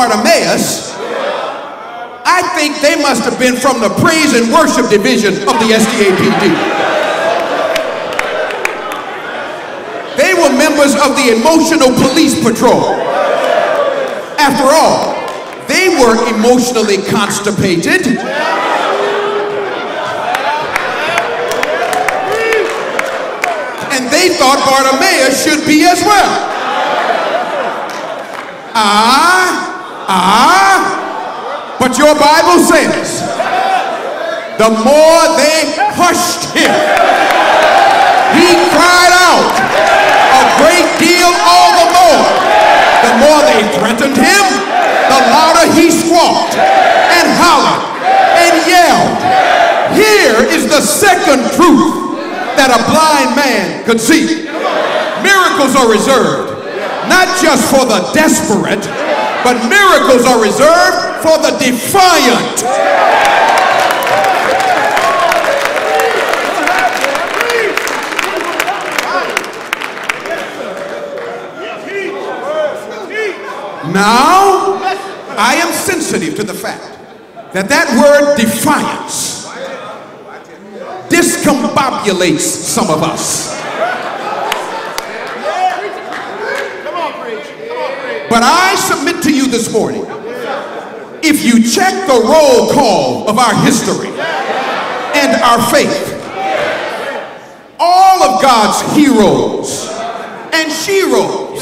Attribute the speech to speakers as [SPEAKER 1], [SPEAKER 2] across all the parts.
[SPEAKER 1] Bartimaeus, I think they must have been from the praise and worship division of the SDAPD. They were members of the emotional police patrol. After all, they were emotionally constipated. And they thought Bartimaeus should be as well. But your Bible says, the more they hushed him, he cried out a great deal all the more. The more they threatened him, the louder he squawked and hollered and yelled. Here is the second truth that a blind man could see. Miracles are reserved not just for the desperate, but miracles are reserved for the defiant. Now, I am sensitive to the fact that that word defiance discombobulates some of us. But I submit to you this morning, if you check the roll call of our history and our faith, all of God's heroes and sheroes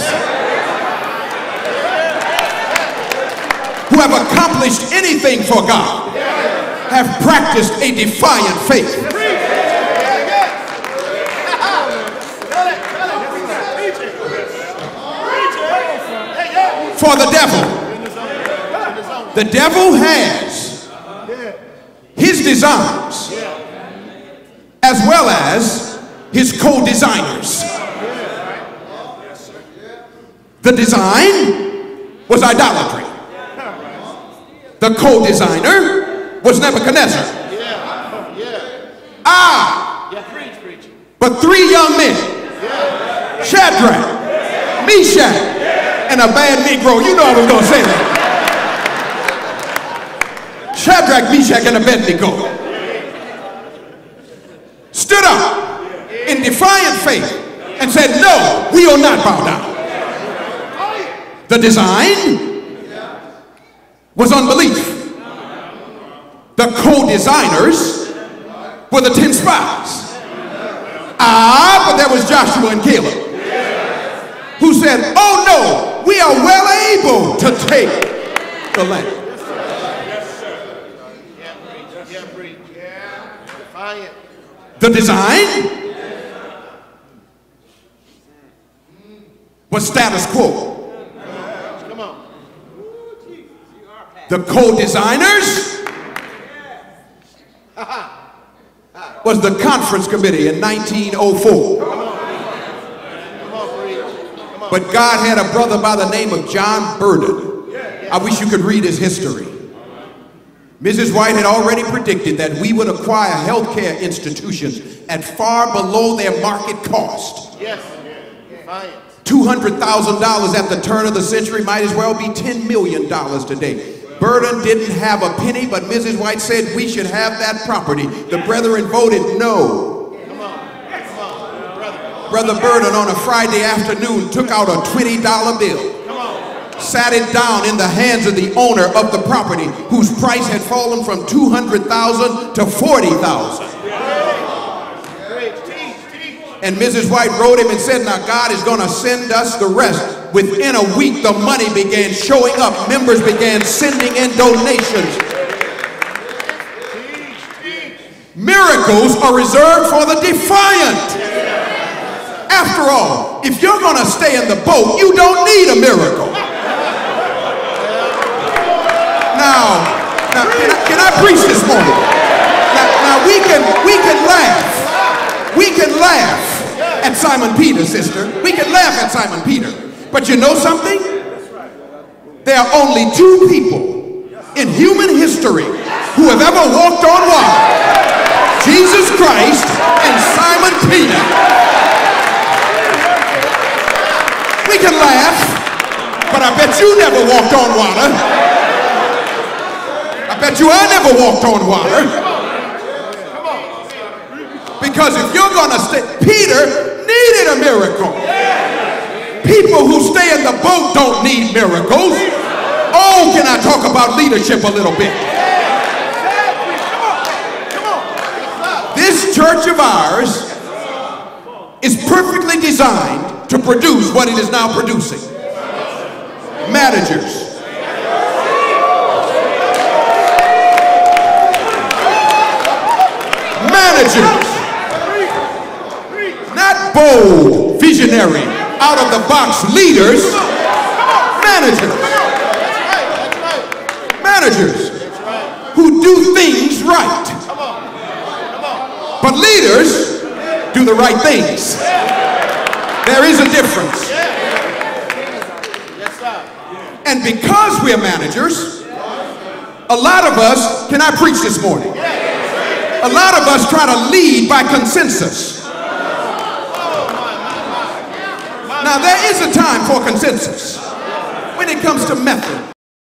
[SPEAKER 1] who have accomplished anything for God have practiced a defiant faith. For the devil has his designs as well as his co-designers. The design was idolatry. The co-designer was Nebuchadnezzar. But three young men, Shadrach, Meshach, and a bad Negro, you know I was going to say that. Shadrach, Meshach, and Abednego stood up in defiant faith and said, no, we will not bow down. The design was unbelief. The co-designers were the 10 spies. But there was Joshua and Caleb who said, oh no, we are well able to take the land. The design was status quo. The co-designers was the conference committee in 1904. But God had a brother by the name of John Burden. I wish you could read his history. Mrs. White had already predicted that we would acquire healthcare institutions at far below their market cost. $200,000 at the turn of the century might as well be $10 million today. Burden didn't have a penny, but Mrs. White said we should have that property. The brethren voted no. Brother Burden on a Friday afternoon took out a $20 bill, sat it down in the hands of the owner of the property, whose price had fallen from $200,000 to $40,000. And Mrs. White wrote him and said, now God is going to send us the rest. Within a week, the money began showing up. Members began sending in donations. Miracles are reserved for the defiant. After all, if you're going to stay in the boat, you don't need a miracle. Now can I preach this morning? Now we can laugh. We can laugh at Simon Peter, sister. We can laugh at Simon Peter. But you know something? There are only two people in human history who have ever walked on water. Jesus Christ and Simon Peter. We can laugh, but I bet you never walked on water. Bet you I never walked on water. Because if you're going to stay, Peter needed a miracle. People who stay in the boat don't need miracles. Oh, can I talk about leadership a little bit? This church of ours is perfectly designed to produce what it is now producing. Managers. Managers. Not bold, visionary, out of the box leaders. Managers. Managers who do things right. But leaders do the right things. There is a difference. And because we're managers, a lot of us, can I preach this morning? A lot of us try to lead by consensus. Now there is a time for consensus when it comes to method.